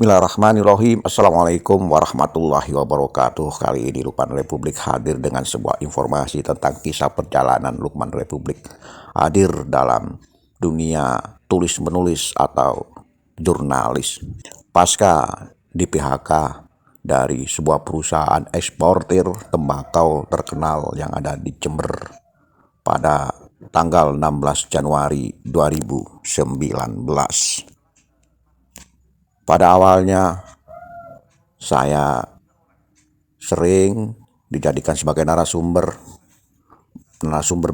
Bismillahirrahmanirrahim. Assalamualaikum warahmatullahi wabarakatuh. Kali ini Lukman Republik hadir dengan sebuah informasi tentang kisah perjalanan Lukman Republik hadir dalam dunia tulis-menulis atau jurnalis. Pasca di PHK dari sebuah perusahaan eksportir tembakau terkenal yang ada di Jember pada tanggal 16 Januari 2019. Pada awalnya saya sering dijadikan sebagai narasumber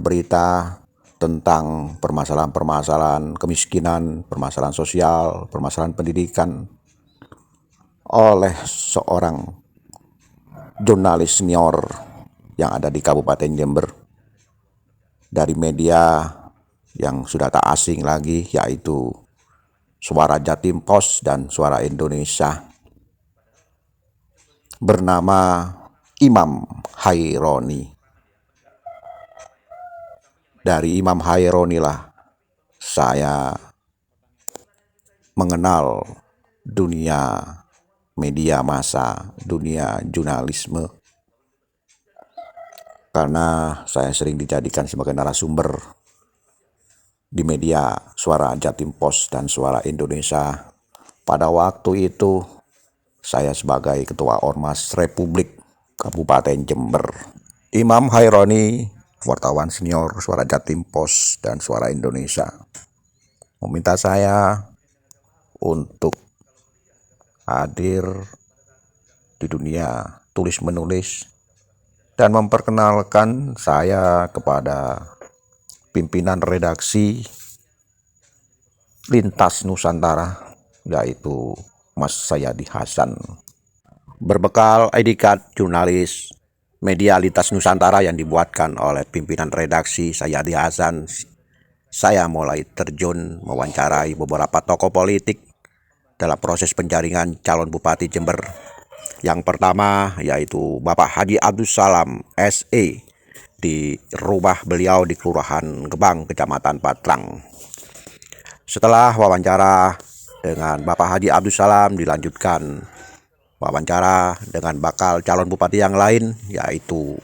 berita tentang permasalahan-permasalahan kemiskinan, permasalahan sosial, permasalahan pendidikan oleh seorang jurnalis senior yang ada di Kabupaten Jember dari media yang sudah tak asing lagi, yaitu Suara Jatim Post dan Suara Indonesia, bernama Imam Haironi. Dari Imam Haironi lah saya mengenal dunia media massa, dunia jurnalisme, karena saya sering dijadikan sebagai narasumber di media Suara Jatim Post dan Suara Indonesia. Pada waktu itu saya sebagai Ketua Ormas Republik Kabupaten Jember. Imam Haironi, wartawan senior Suara Jatim Post dan Suara Indonesia, meminta saya untuk hadir di dunia tulis-menulis dan memperkenalkan saya kepada pimpinan redaksi Lintas Nusantara, yaitu Mas Sayadi Hasan. Berbekal ID card jurnalis media Lintas Nusantara yang dibuatkan oleh pimpinan redaksi Sayadi Hasan, saya mulai terjun mewawancarai beberapa tokoh politik dalam proses penjaringan calon Bupati Jember. Yang pertama yaitu Bapak Haji Abdus Salam SE di rumah beliau di Kelurahan Gebang, Kecamatan Patrang. Setelah wawancara dengan Bapak Haji Abdus Salam, dilanjutkan wawancara dengan bakal calon bupati yang lain, yaitu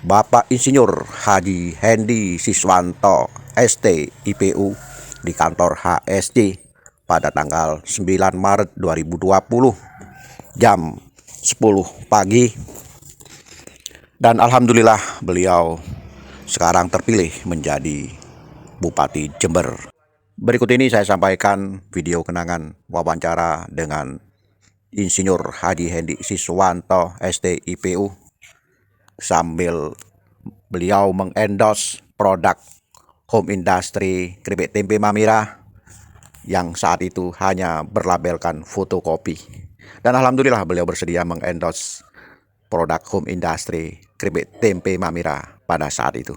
Bapak Insinyur Haji Hendi Siswanto ST IPU di kantor HSD pada tanggal 9 Maret 2020 jam 10 pagi. Dan alhamdulillah beliau sekarang terpilih menjadi Bupati Jember. Berikut ini saya sampaikan video kenangan wawancara dengan Insinyur Haji Hendi Siswanto ST IPU sambil beliau mengendorse produk home industry keripik tempe Mamira yang saat itu hanya berlabelkan fotokopi. Dan alhamdulillah beliau bersedia mengendorse produk home industry keripik tempe Mamira pada saat itu.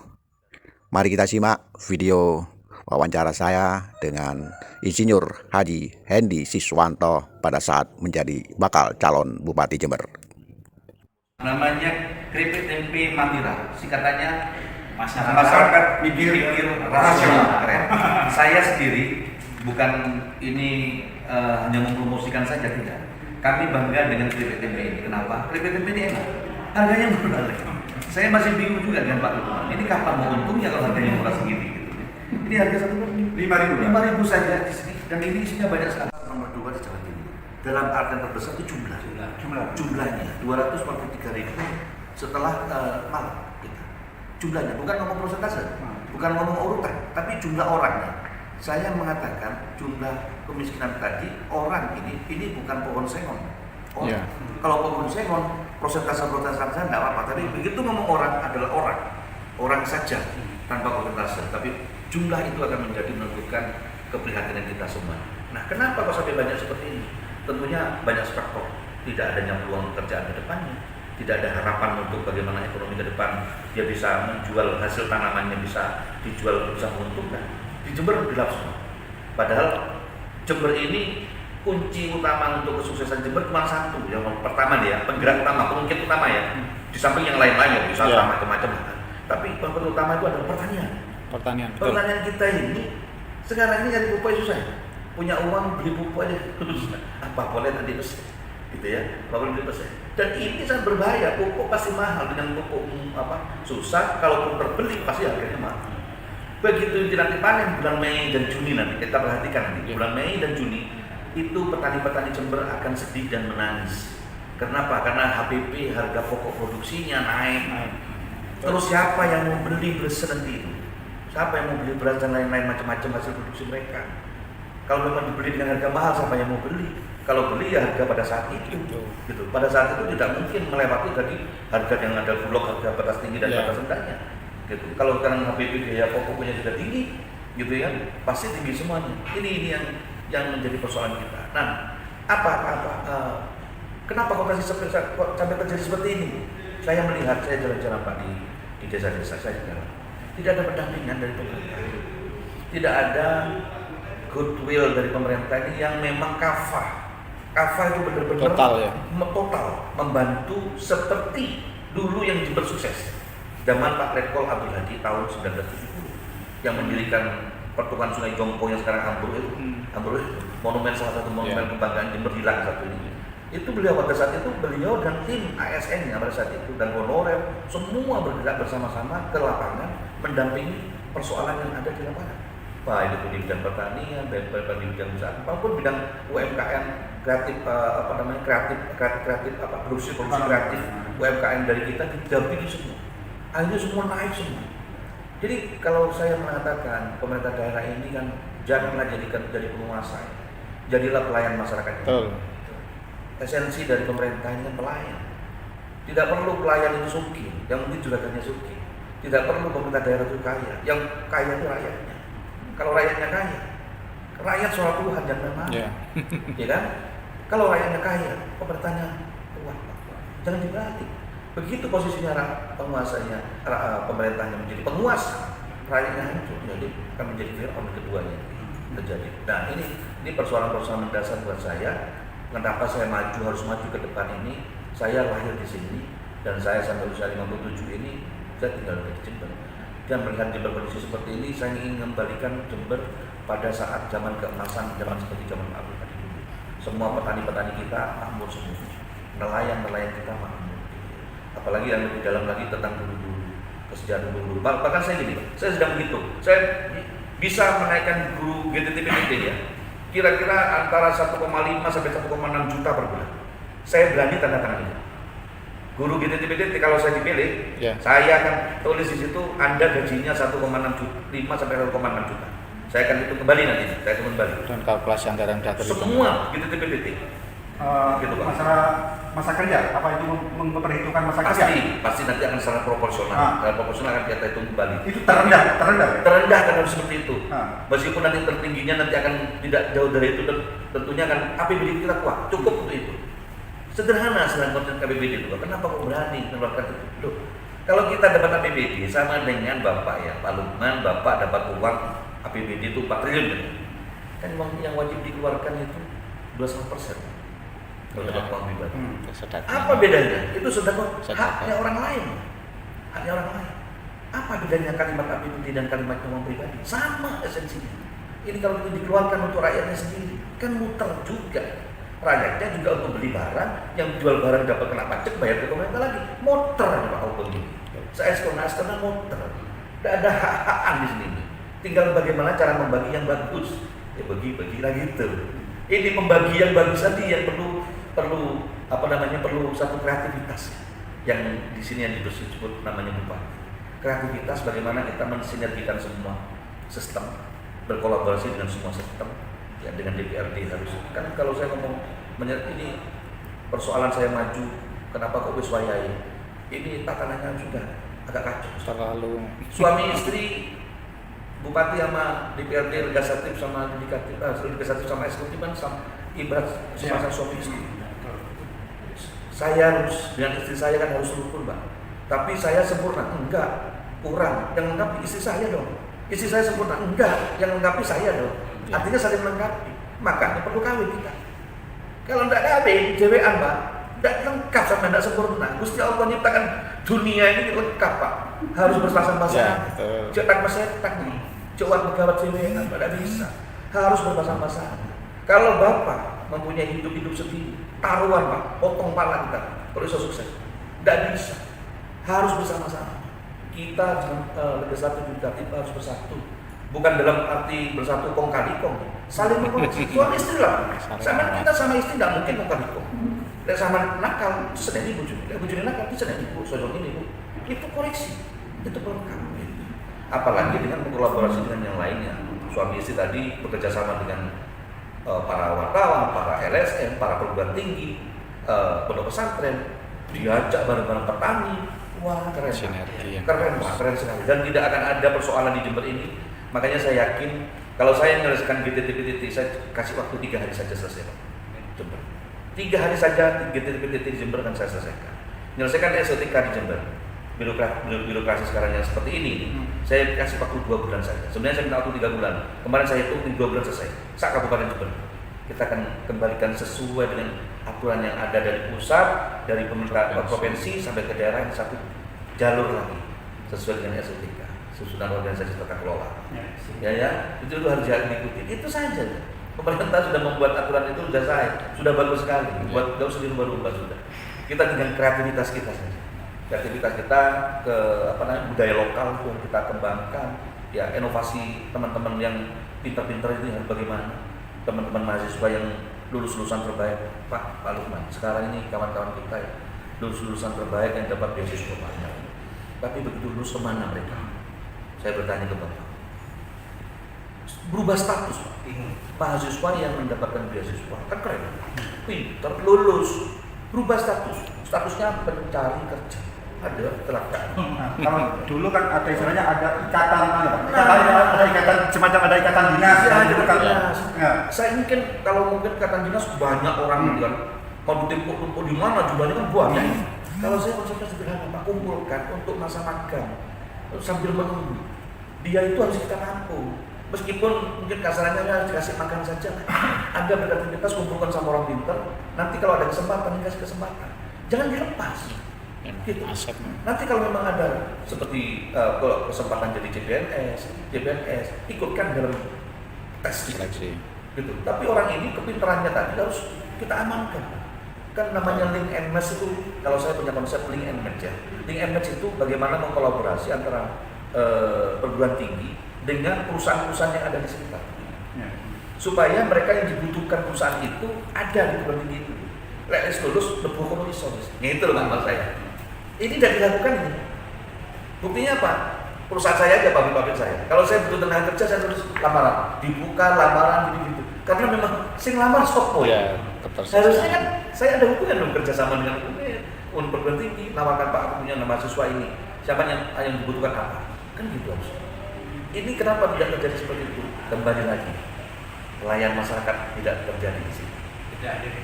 Mari kita simak video wawancara saya dengan Insinyur Haji Hendi Siswanto pada saat menjadi bakal calon Bupati Jember. Namanya keripik tempe Mamira, singkatannya masyarakat mikir rasional. Keren. Saya sendiri bukan ini hanya mempromosikan saja, tidak. Kami bangga dengan keripik tempe ini. Kenapa? Keripik tempe ini enak, harganya murah. Saya masih bingung juga dengan Pak Lukman. Ini kapan mau untungnya kalau harganya murah segini? Gitu. Ini harga 5.000 saja di sini, dan ini isinya banyak sekali. Nomor 2 di Jawa Timur. Dalam artian terbesar itu jumlahnya 243.000 setelah malam kita. Jumlahnya bukan ngomong persentase, bukan ngomong urutan, tapi jumlah orangnya. Saya mengatakan jumlah kemiskinan tadi orang ini bukan pohon sengon. Kalau pohon sengon persentase saya tidak apa-apa, tapi begitu ngomong orang adalah orang saja tanpa persentase, tapi jumlah itu akan menjadi menentukan keprihatinan kita semua. Nah, kenapa kok sampai banyak seperti ini? Tentunya banyak faktor, tidak adanya peluang pekerjaan ke depannya, tidak ada harapan untuk bagaimana ekonomi ke depan dia bisa menjual hasil tanamannya, bisa dijual, bisa menguntungkan. Di Jember gelap semua. Padahal Jember ini kunci utama untuk kesuksesan Jember cuma satu. Yang pertama nih ya, penggerak utama, pengungkit utama ya. Di samping yang lain-lain ya, bisa macam-macam. Tapi penggerak utama itu adalah pertanian. Pertanian kita ini sekarang ini cari upaya susah. punya uang beli pupuk aja apa boleh nanti pesen gitu ya, apa boleh pesen. Dan ini sangat berbahaya, pupuk pasti mahal, dengan pupuk susah, kalaupun terbeli pasti harganya mahal. Begitu nanti panen bulan Mei dan Juni, nanti kita perhatikan nanti bulan Mei dan Juni itu petani-petani Jember akan sedih dan menangis. Kenapa? Karena HPP, harga pokok produksinya naik. Terus siapa yang mau beli beras nanti itu? Siapa yang mau beli beras dan lain-lain macam-macam hasil produksi mereka? Kalau memang dibeli dengan harga mahal, siapa yang mau beli? Kalau beli ya harga pada saat itu, gitu. Pada saat itu tidak mungkin melewati tadi harga yang ada bulog, harga batas tinggi dan batas rendahnya, gitu. Kalau sekarang HPP biaya pokoknya sudah tinggi, gitu ya, pasti tinggi semuanya. Ini yang menjadi persoalan kita. Nah, kenapa kok sampai terjadi seperti ini? Saya melihat, saya jalan-jalan Pak di desa-desa saya jalan. Tidak ada pendampingan dari pemerintah. Tidak ada goodwill dari pemerintah ini yang memang kafah itu benar-benar total membantu seperti dulu yang Jember sukses. Zaman Pak Letkol Abdul Hadi tahun 1970 yang mendirikan pertukaran Sungai Jompo yang sekarang ambruk itu, monumen, salah satu monumen kebanggaan Jember hilang satu ini. Itu beliau pada saat itu, beliau dan tim ASN-nya pada saat itu dan honorer semua bergerak bersama-sama ke lapangan mendampingi persoalan yang ada di lapangan. Baik itu di bidang pertanian, baik di bidang usaha, maupun bidang UMKM kreatif, produksi kreatif UMKM dari kita didampingi semua. Akhirnya semua naik semua. Jadi kalau saya mengatakan pemerintah daerah ini kan janganlah jadi penguasa, jadilah pelayan masyarakat. Esensi dari pemerintah ini pelayan. Tidak perlu pelayan itu sugih, yang penting juragannya sugih. Tidak perlu pemerintah daerah itu kaya, yang kaya itu rakyatnya. Kalau rakyatnya kaya, rakyat soal Tuhan jangan memang, ya kan? Kalau rakyatnya kaya, pemerintahnya kuat, jangan dibalik. Begitu posisinya penguasanya, pemerintahnya menjadi penguasa, rakyatnya hancur, jadi akan menjadi Fir'aun keduanya terjadi. Nah ini persoalan-persoalan mendasar buat saya. Kenapa saya harus maju ke depan ini? Saya lahir di sini dan saya sampai usia 57 ini saya tinggal di Jember. Dan melihat Jember kondisi seperti ini, saya ingin mengembalikan Jember pada saat zaman keemasan, zaman seperti zaman Pak Abdul Hadi dulu. Semua petani-petani kita makmur semua, nelayan kita makmur. Apalagi yang lebih dalam lagi tentang dulu kesejahteraan dulu. Bahkan saya gini, saya sedang menghitung, saya bisa menaikkan guru GTT-PTT ya. Kira-kira antara 1,5 sampai 1,6 juta per bulan. Saya berani tanda tangan itu. Guru GTT-PTT kalau saya dipilih, saya akan tulis di situ Anda gajinya 1,5 sampai 1,6 juta. Saya akan hitung kembali nanti, saya akan kembali. Dan kalkulasi anggaran data semua GTT-PTT. Gitu, masa kerja, apa itu memperhitungkan masa kerja? Pasti nanti akan secara proporsional. Secara proporsional akan kita hitung kembali. Itu terendah kan harus seperti itu. Meskipun nanti tertingginya nanti akan tidak jauh dari itu, tentunya akan APBD kita kuat, cukup untuk itu. Sederhana konten APBD itu. Kenapa kok berani mengeluarkan itu? Kalau kita dapat APBD sama dengan Bapak ya, Pak Lukman, Bapak dapat uang APBD itu 4 triliun. Kan uang yang wajib dikeluarkan itu 21%. Kalau dapat uang pribadi. Apa bedanya? Itu sudah haknya orang lain. Apa bedanya kalimat APBD dan kalimat uang pribadi? Sama esensinya. Ini kalau itu dikeluarkan untuk rakyatnya sendiri, kan muter juga. Rakyatnya juga untuk beli barang, yang jual barang dapat kena pajak, bayar ke pemerintah lagi. Motor aja Pak Opung ini. Saya karena motor. Tidak ada hak-hakan di sini. Tinggal bagaimana cara membagi yang bagus. Ya bagi-bagi lagi gitu. Ini membagi yang bagus tadi yang perlu satu kreativitas yang di sini yang disebut namanya bupati. Kreativitas bagaimana kita mensinergikan semua sistem, berkolaborasi dengan semua sistem, ya dengan DPRD harus. Kan kalau saya ngomong ini persoalan saya maju, kenapa kok wiswayai? Ini tatanannya sudah agak kacau. Terlalu suami istri, bupati sama DPRD, legislatif sama legislatif sama eksekutif kan ibarat sepasang suami istri. Saya harus dengan istri saya kan harus rukun, Mbak. Tapi saya sempurna? Enggak, kurang. Yang lengkapi istri saya dong. Istri saya sempurna? Enggak, yang lengkapi saya dong. Artinya saling melengkapi. Makanya perlu kawin kita. Kalau enggak kawin, JWA Mbak, enggak lengkap sama enggak sempurna. Gusti Allah nyiptakan dunia ini lengkap, Pak. Harus berpasang-pasangan. Cetak pesetak nih. Coba pegawai JWA, enggak bisa. Harus berpasang-pasangan. Kalau Bapak mempunyai hidup sendiri, taruhan Pak, potong pala kita kalau bisa sukses. Tidak bisa, harus bersama-sama. Kita legislatif yudikatif harus bersatu. Bukan dalam arti bersatu kong kali kong, saling mengoreksi. Suami istri lah, kita sama istri tidak mungkin kong kali kong. Dan sama nakal, itu sedang ibu juga. Ibu nakal, itu sedang ibu, sosok ini ibu. Itu koreksi, itu pelengkap. Apalagi dengan berkolaborasi dengan yang lainnya. Suami istri tadi bekerja sama dengan para wartawan, para LSM, para perguruan tinggi, pondok pesantren, diajak bareng-bareng petani. Wah, keren. Sinergi. Keren sekali. Dan tidak akan ada persoalan di Jember ini. Makanya saya yakin kalau saya menyelesaikan GTT-PTT, saya kasih waktu 3 hari saja selesai, Pak. Jember. 3 hari saja GTT-PTT di Jember akan saya selesaikan. Menyelesaikan SOTK di Jember. Birokrasi sekarang yang seperti ini, saya kasih waktu 2 bulan saja. Sebenarnya saya minta waktu 3 bulan. Kemarin saya hitung 2 bulan selesai. Kabupaten Jember. Kita akan kembalikan sesuai dengan aturan yang ada dari pusat, dari pemerintah provinsi sampai ke daerah yang satu jalur lagi sesuai dengan SOTK, susunan organisasi tata kelola. Ya, itu harus diikuti. Itu saja. Pemerintah sudah membuat aturan itu sudah bagus sekali. Buat nggak usah dirubah-rubah sudah. Kita dengan kreativitas kita saja. Kreativitas kita ke budaya lokal itu kita kembangkan. Ya, inovasi teman-teman yang pintar-pintar itu harus bagaimana? Teman-teman mahasiswa yang lulusan terbaik, Pak Lukman. Sekarang ini kawan-kawan kita ya, lulusan terbaik yang dapat beasiswa banyak. Tapi begitu lulus kemana mereka? Saya bertanya ke Bapak. Berubah status, Pak. Mahasiswa yang mendapatkan beasiswa kan keren, pintar, lulus, berubah statusnya pencari kerja. Ada kecelakaan. Kalau dulu kan ada istilahnya ada ikatan ada ikatan semacam ada ikatan dinas ya. Saya mungkin kalau mungkin ikatan dinas banyak orang kan mau ditumpuk di mana jumlahnya kan banyak. Kalau saya konsepnya sederhana, Pak, kumpulkan untuk masa magang sambil menunggu. Dia itu harus kita tampung. Meskipun mungkin kasarannya dikasih makan saja, ada beraktivitas kumpulkan sama orang pintar. Nanti kalau ada kesempatan dikasih kesempatan, jangan dilepas. Gitu. Nanti kalau memang ada seperti kesempatan jadi CPNS, ikutkan dalam tes seleksi. Gitu. Tapi orang ini kepintarannya tadi harus kita amankan. Kan namanya link and match itu, kalau saya punya konsep link and match ya. Link and match itu bagaimana mengkolaborasi antara perguruan tinggi dengan perusahaan-perusahaan yang ada di sekitar. Supaya mereka yang dibutuhkan perusahaan itu ada di perguruan tinggi itu. Let's lulus lebih komunitas. Itu loh maksud saya. Ini tidak dilakukan ini. Buktinya apa? Perusahaan saya aja, pabrik saya. Kalau saya butuh tenaga kerja, saya tulis lamaran, dibuka lamaran gitu. Karena memang sing lamar sok ya, harusnya kan saya ada hubungan dong kerja sama dengan perguruan tinggi, nawarkan Pak punya mahasiswa ini, siapa yang dibutuhkan apa? Kan gitu harus. Ini kenapa tidak terjadi seperti itu? Kembali lagi, pelayan masyarakat tidak terjadi di sini.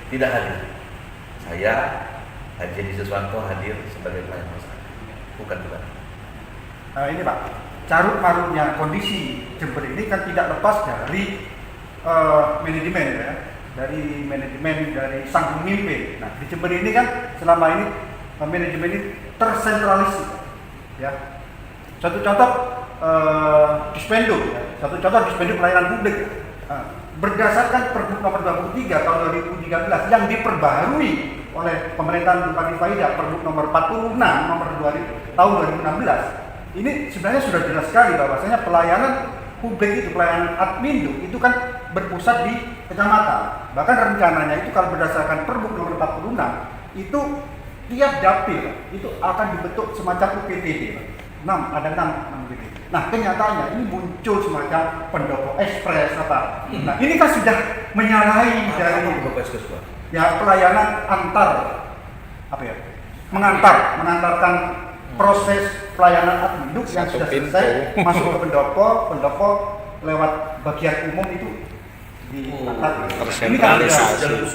Tidak hadir. Saya Haji Siswanto hadir sebagai pelayan masyarakat, bukan. Nah ini Pak, carut marutnya kondisi Jember ini kan tidak lepas dari manajemen ya, dari sang pemimpin. Nah di Jember ini kan selama ini manajemen ini tersentralisir, ya. Satu contoh Dispenduk, satu contoh Dispenduk pelayanan publik. Berdasarkan Pergub nomor 23 tahun 2013 yang diperbaharui oleh pemerintahan Bupati Faidah, Pergub nomor 46 tahun 2016, ini sebenarnya sudah jelas sekali bahwasanya pelayanan publik itu, pelayanan admin itu kan berpusat di kecamatan. Bahkan rencananya itu kalau berdasarkan Pergub nomor 46 itu tiap dapil itu akan dibentuk semacam UPTD. Ada 6 UPTD. Nah kenyataannya ini muncul semacam pendopo ekspres apa. Nah ini kan sudah menyalahi dari ya pelayanan mengantarkan proses pelayanan admin yang sudah selesai masuk ke pendopo lewat bagian umum itu tersentralisasi,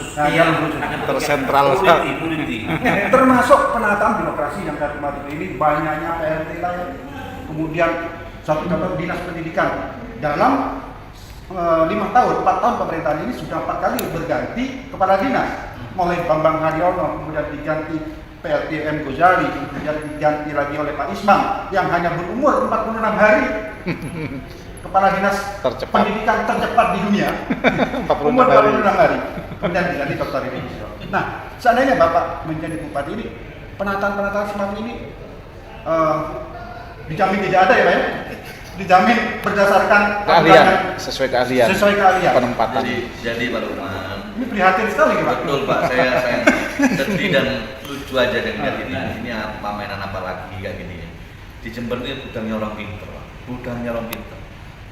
termasuk penataan birokrasi yang dari kemarin ini banyaknya PLT lain. Kemudian satu contoh dinas pendidikan dalam 4 tahun pemerintahan ini sudah 4 kali berganti kepala dinas, mulai Bambang Haryono, kemudian diganti PLT M. Ghazali, kemudian diganti lagi oleh Pak Ismam yang hanya berumur 46 hari. kepala dinas Tercepat. pendidikan tercepat di dunia. 46 Umur hari. 46 hari. Kemudian jadi Dr. Edi Susilo. Nah, seandainya Bapak menjadi bupati ini, penataan-penataan seperti ini dijamin tidak ada ya Pak ya? Dijamin berdasarkan Keahlian, sesuai keahlian. Sesuai keahlian. Penempatan. Jadi Pak Lukman, Ini prihatin sekali Pak. betul Pak, saya sedih dan lucu aja dengan ini. Ini apa mainan apa lagi kayak gini. Di Jember itu gudangnya orang pinter, Pak. Gudangnya orang pinter.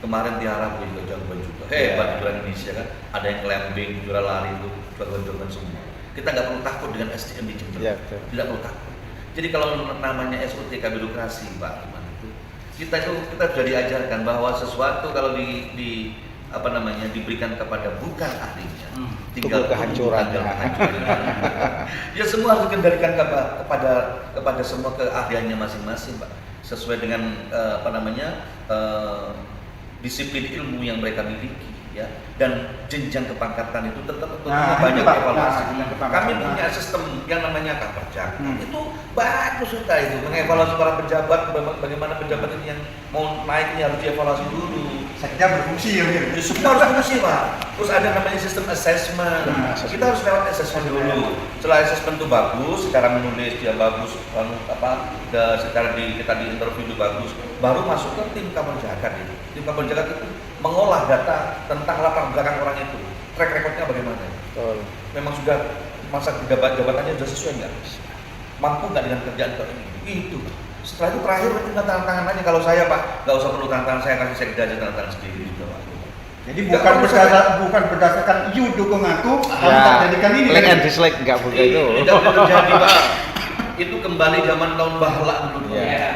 Kemarin Tiara juga jagoan juga. Hebat di Indonesia kan. Ada yang climbing, juara lari itu jagoan-jagoan semua. Kita nggak perlu takut dengan SDM di Jember. Ya, betul. Tidak perlu takut. Jadi kalau namanya SOTK birokrasi, Pak Lukman, itu kita sudah diajarkan bahwa sesuatu kalau diberikan kepada bukan ahlinya, tinggal kehancurannya. Ya semua harus dikendalikan kepada semua keahliannya masing-masing, Pak. Sesuai dengan disiplin ilmu yang mereka miliki, ya. Dan jenjang kepangkatan itu tetap banyak Pak. evaluasi. Jenjang kepangkatan. Kami punya sistem yang namanya Kaperjak. Itu bagus sudah itu mengevaluasi para pejabat, bagaimana pejabat ini yang mau naik ini harus dievaluasi dulu. Saya kira berfungsi ya gitu. Semua harus fungsi, Pak. Terus ada namanya sistem assessment. Kita harus lewat assessment dulu. Setelah assessment itu bagus, secara menulis dia bagus, secara kita di interview itu bagus, baru masuk ke tim Kaperjakan itu. Tim Kaperjakan itu mengolah data tentang latar belakang orang itu. Track recordnya bagaimana? Betul. Memang sudah masa jabatannya sudah sesuai nggak? Mampu nggak dengan kerjaan ini? Itu. Setelah itu terakhir tinggal tangan aja. Kalau saya Pak, nggak usah perlu tangan saya kasih sekda aja tangan sendiri juga Pak. Jadi bukan berdasarkan you dukung aku, kamu tak jadikan ini. Like and dislike nggak boleh itu. Tidak boleh terjadi Pak. Itu kembali zaman tahun bahla dulu. Iya.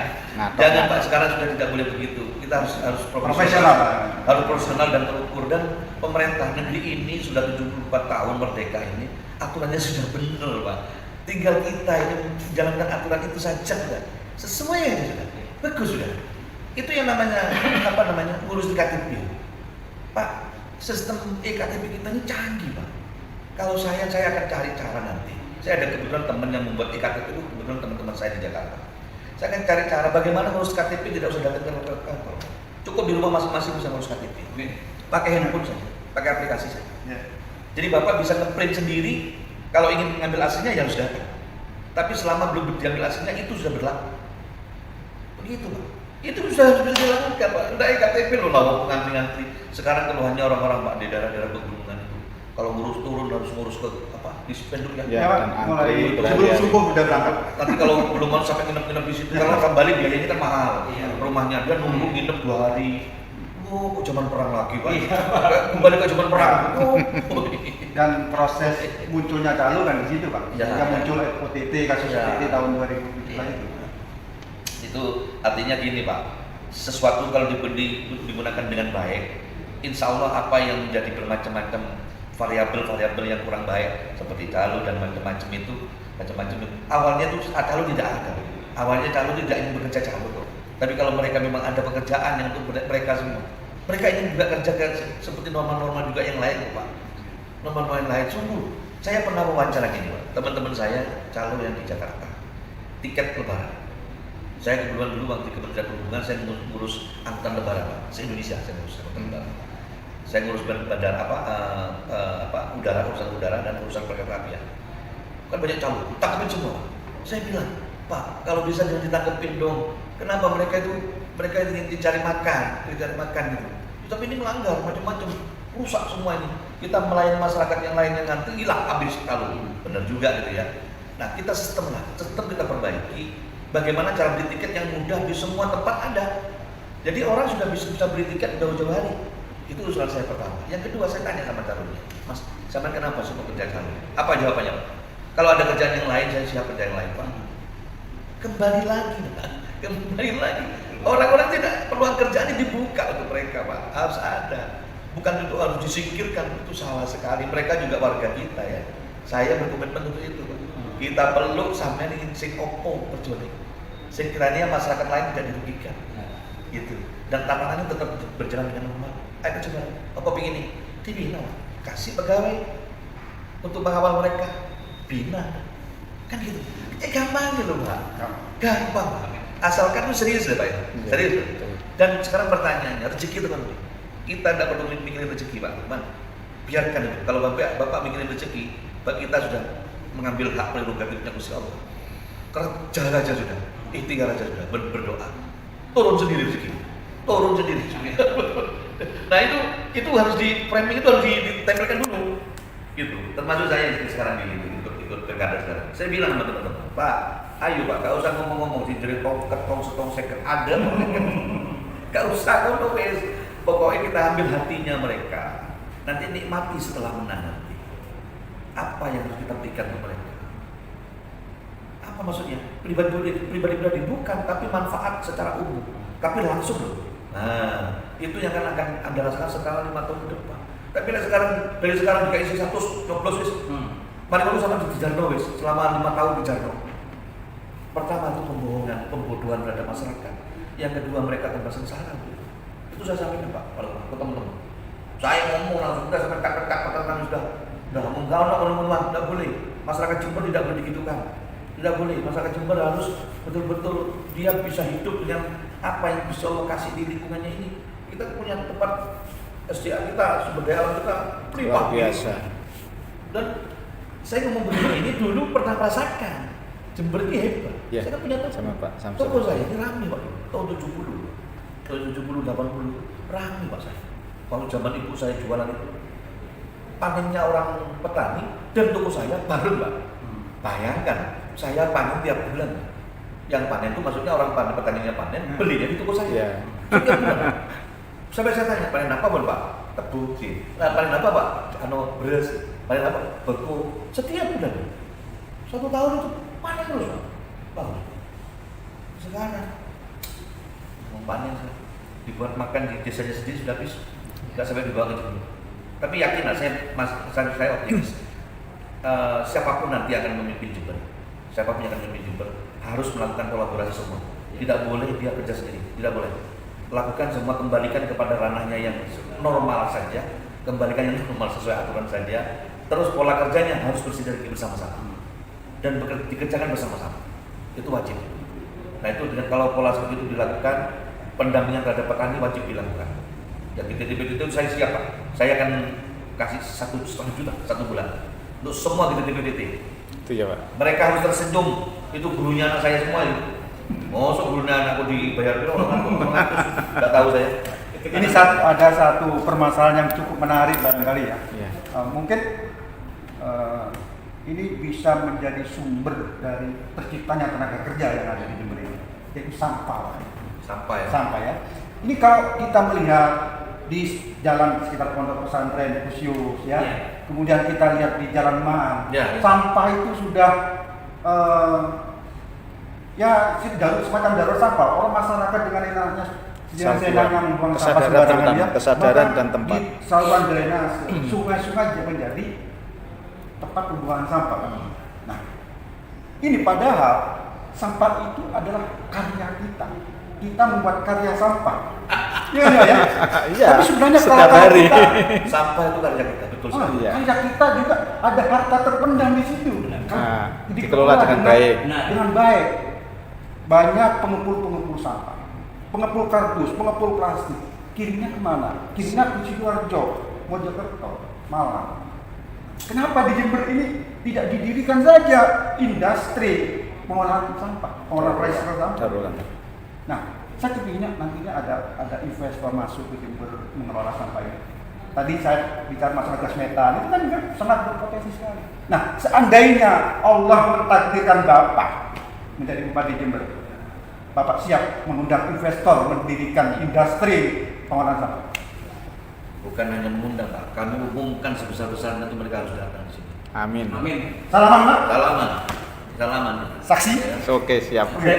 Jangan Pak, sekarang sudah tidak boleh begitu. Kita harus Profesional, Pak. Harus profesional dan terukur, dan pemerintah negeri ini sudah 74 tahun merdeka ini, aturannya sudah benar Pak. Tinggal kita ini menjalankan aturan itu saja sudah. Sesuai aja sudah. Bagus sudah. Itu yang namanya ngurus KTP. Pak, sistem eKTP kita ini canggih Pak. Kalau saya akan cari cara nanti. Saya ada kebetulan teman yang membuat eKTP itu, kebetulan teman-teman saya di Jakarta. Saya akan cari cara bagaimana ngurus KTP tidak usah datang ke kantor. Cukup di rumah masing-masing bisa ngurus KTP. Pakai handphone saja, pakai aplikasi saja. Jadi Bapak bisa nge-print sendiri. Kalau ingin mengambil aslinya ya harus datang. Tapi selama belum diambil aslinya itu sudah berlaku. Begitu Pak. Itu sudah bisa dilakukan Pak. Udah eKTP loh, mau ngantri-ngantri. Sekarang keluhannya orang-orang Pak di daerah-daerah pegunungan itu. Kalau ngurus turun harus ngurus ke di spenduk ya. Ya, dan mulai antri sebelum subuh udah berangkat. Nanti kalau belum mau sampai nginep di situ, kalau kembali biayanya kan mahal. Rumahnya dia nunggu nginep 2 hari. Oh, kok zaman perang lagi Pak. Kembali ke zaman perang. Dan proses munculnya Calo kan di situ Pak. Ya. Yang muncul OTT, kasus Ya. OTT tahun 2017 itu. Itu artinya gini Pak, sesuatu kalau digunakan dengan baik, insya Allah apa yang menjadi bermacam-macam variabel-variabel yang kurang baik seperti Calo dan macam-macam itu, awalnya tuh Calo tidak ada. Awalnya Calo tidak ingin bekerja Calo kok. Tapi kalau mereka memang ada pekerjaan yang untuk mereka semua, mereka ingin juga kerja seperti norma-norma juga yang lain Pak. Norma-norma yang lain, sungguh. Saya pernah wawancara gini Pak, teman-teman saya Calo yang di Jakarta, tiket lebaran. Saya kebetulan dulu waktu di Kementerian Perhubungan saya ngurus angkutan lebaran Pak, se-Indonesia saya ngurus angkutan lebaran. Saya ngurus bandara udara, urusan udara dan urusan perkereta apian. Kan banyak Calo, tangkapin semua. Saya bilang, Pak, kalau bisa jangan ditangkepin dong. Kenapa mereka ingin dicari makan gitu. Tapi ini melanggar macam-macam, rusak semua ini. Kita melayani masyarakat yang lain yang nanti hilang habis Calo. Benar juga gitu ya. Nah, kita sistem kita perbaiki. Bagaimana cara beli tiket yang mudah di semua tempat ada. Jadi orang sudah bisa beli tiket jauh-jauh hari. Itu usulan saya pertama. Yang kedua saya tanya sama calonnya, Mas, sama kenapa sih kerja Calo? Apa jawabannya Pak? Kalau ada kerjaan yang lain, saya siap kerja yang lain Pak. Kembali lagi. Orang-orang tidak, peluang kerjaan dibuka untuk mereka Pak. Harus ada. Bukan itu harus disingkirkan, itu salah sekali. Mereka juga warga kita ya. Saya berkomitmen untuk itu Pak. Kita peluk sampai ingin sing opo perjuangan. Sing kiranya masyarakat lain tidak dirugikan. Gitu. Dan tantangannya tetap berjalan dengan normal. Ayo coba, apa pingin nih? Dibina, kasih pegawai untuk mengawal mereka, bina, kan gitu. Gampang gitu Pak, gampang Pak. Asalkan lu serius ya Pak ya, serius. Dan sekarang pertanyaannya, rezeki itu kan kita tidak perlu mikirin rezeki Pak Lukman. Biarkan itu. Kalau Bapak mikirin rezeki, kita sudah mengambil hak prerogatifnya Gusti Allah. Kerja aja sudah, ikhtiar aja sudah, berdoa. Turun sendiri rezeki. Turun sendiri. Nah itu harus di framing, itu harus ditempelkan dulu. Gitu. Termasuk saya sekarang ikut pilkada sekarang. Saya bilang sama teman-teman, Pak, ayo Pak, gak usah ngomong-ngomong di jeri ketong second ada. Gak usah ngomong, pokoknya kita ambil hatinya mereka. Nanti nikmati setelah menang nanti. Apa yang harus kita berikan ke mereka? Apa maksudnya? Pribadi bukan, tapi manfaat secara umum. Tapi langsung loh. Nah, itu yang akan Anda rasakan setelah 5 tahun ke depan. Tapi dari sekarang dikasih 100 nyoblos wis. Mari kamu sama di Jarno wis selama 5 tahun di Jarno. Pertama itu pembohongan, pembodohan terhadap masyarakat. Yang kedua mereka tambah sengsara. Itu saya sampaikan Pak, ke teman-teman. Saya ngomong langsung sudah sampai kata-kata sudah ngomong tidak boleh. Masyarakat Jember tidak boleh digitukan. Tidak boleh. Masyarakat Jember harus betul-betul dia bisa hidup dengan apa yang bisa Allah kasih di lingkungannya ini. Kita punya tempat SDA kita, sumber daya alam kita Luar biasa. Dan saya ngomong begini ini dulu pernah merasakan Jember ini hebat. Ya, saya kan punya sama Pak Samsul. toko saya ini rame Pak, tahun 70, tahun 70, 80 rame Pak saya. Kalau zaman ibu saya jualan itu panennya orang petani dan toko saya baru Pak. Bayangkan saya panen tiap bulan. Yang panen itu maksudnya orang petaninya panen, belinya di toko saya. Ya. Setiap bulan. Sampai saya tanya, panen apa Pak? Tebu sih. Nah, panen apa Pak? Beras. Panen apa? Beko. Setiap bulan. 1 tahun itu panen terus Pak. Sekarang mau panen dibuat makan di desanya sendiri sudah habis. Tidak sampai dibawa ke Jember. Tapi yakin lah, saya optimis. Siapapun nanti akan memimpin Jember. Siapapun yang akan memimpin Jember harus melakukan kolaborasi semua. Tidak boleh dia kerja sendiri. Tidak boleh. Lakukan semua, kembalikan kepada ranahnya yang normal saja, kembalikan yang normal sesuai aturan saja. Terus pola kerjanya harus bersinergi bersama-sama dan dikerjakan bersama-sama. Itu wajib. Nah itu kalau pola seperti itu dilakukan, pendampingan terhadap petani wajib dilakukan. Ya BTT itu saya siap Pak. Saya akan kasih 1,5 juta 1 bulan untuk semua BTT. Itu ya Pak. Mereka harus tersenyum. Itu gurunya anak saya semua itu. Oh, gurunya anakku dibayar berapa? Tidak tahu saya. Ini ada satu permasalahan yang cukup menarik barangkali ya. Ya. Mungkin ini bisa menjadi sumber dari terciptanya tenaga kerja yang ada di Jember ini, yaitu sampah. Sampah ya. Ini kalau kita melihat di jalan sekitar pondok pesantren Kusius ya, kemudian kita lihat di Jalan Man, sampah itu sudah semacam darurat sampah. Orang masyarakat dengan enaknya senangnya membuang sampah sembarangan ya. Kesadaran dan tempat. Di saluran drainase, sungai-sungai menjadi tempat pembuangan sampah. Nah, ini padahal sampah itu adalah karya kita. Kita membuat karya sampah. Iya ya. Iya. Tapi sebenarnya setiap kalau hari. Kita, sampah itu karya kita, betul sekali. Karya kita juga ada harta terpendam di situ. Dikelola dengan baik. Dengan baik. Banyak pengepul sampah, pengepul kardus, pengepul plastik. Kirimnya kemana? Kirimnya ke Sidoarjo, Mojokerto, Malang. Kenapa di Jember ini tidak didirikan saja industri pengolahan sampah, pengolahan recycle sampah? Nah, saya kepingin nantinya ada investor masuk ke Jember mengelola sampah ini. Tadi saya bicara masalah gas metan, itu kan juga sangat berpotensi sekali. Nah, seandainya Allah mentakdirkan Bapak menjadi bupati Jember, Bapak siap mengundang investor mendirikan industri pengolahan sampah? Bukan hanya mengundang Pak, kami umumkan sebesar-besarnya itu mereka harus datang di sini. Amin. Salaman Pak? Salaman. Saksi? Oke, siap. Oke.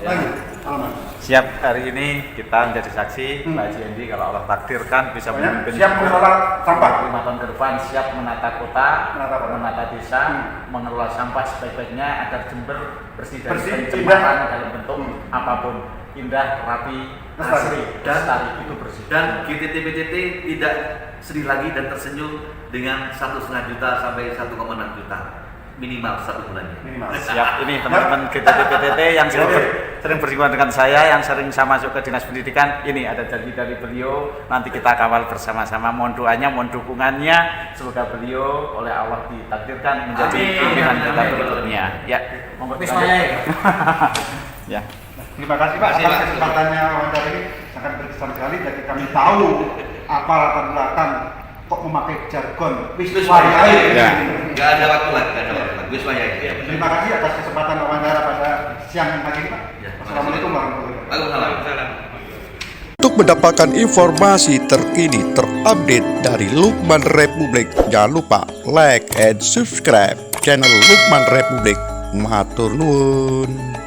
Lagi. Salaman. Siap, hari ini kita menjadi saksi Pak Jendi kalau Allah takdirkan bisa memimpin Siap mengelola sampah 5 tahun ke depan, siap menata kota, Menata menata desa, mengelola sampah sebaik-baiknya agar Jember bersih dari Bersih, pencemaran dalam bentuk apapun, indah, rapi, asri, Dan- lestari, itu bersih. Dan GTT-BTT tidak sedih lagi dan tersenyum dengan 1,5 juta sampai 1,6 juta minimal 1 bulannya. minimal. Siap, ini teman-teman GTT-PTT yang sudah sering bersinggungan dengan saya, yang sering saya masuk ke dinas pendidikan. Ini ada janji dari beliau, nanti kita kawal bersama-sama. Mohon doanya, mohon dukungannya, semoga beliau oleh Allah ditakdirkan menjadi pimpinan kita berikutnya. Ya, monggo. Ya. Terima kasih Pak atas kesempatannya wawancara ini, sangat berkesan sekali. Jadi kami tahu apa latar belakang kok memakai jargon Wiswayai. Ya. Nggak ada waktu lagi, Wiswayai. Terima kasih atas kesempatan wawancara pada siang hari ini Pak. Ya, Wassalamualaikum warahmatullahi wabarakatuh. Waalaikumsalam. Untuk mendapatkan informasi terkini terupdate dari Lukman Republik, jangan lupa like and subscribe channel Lukman Republik. Matur nuwun.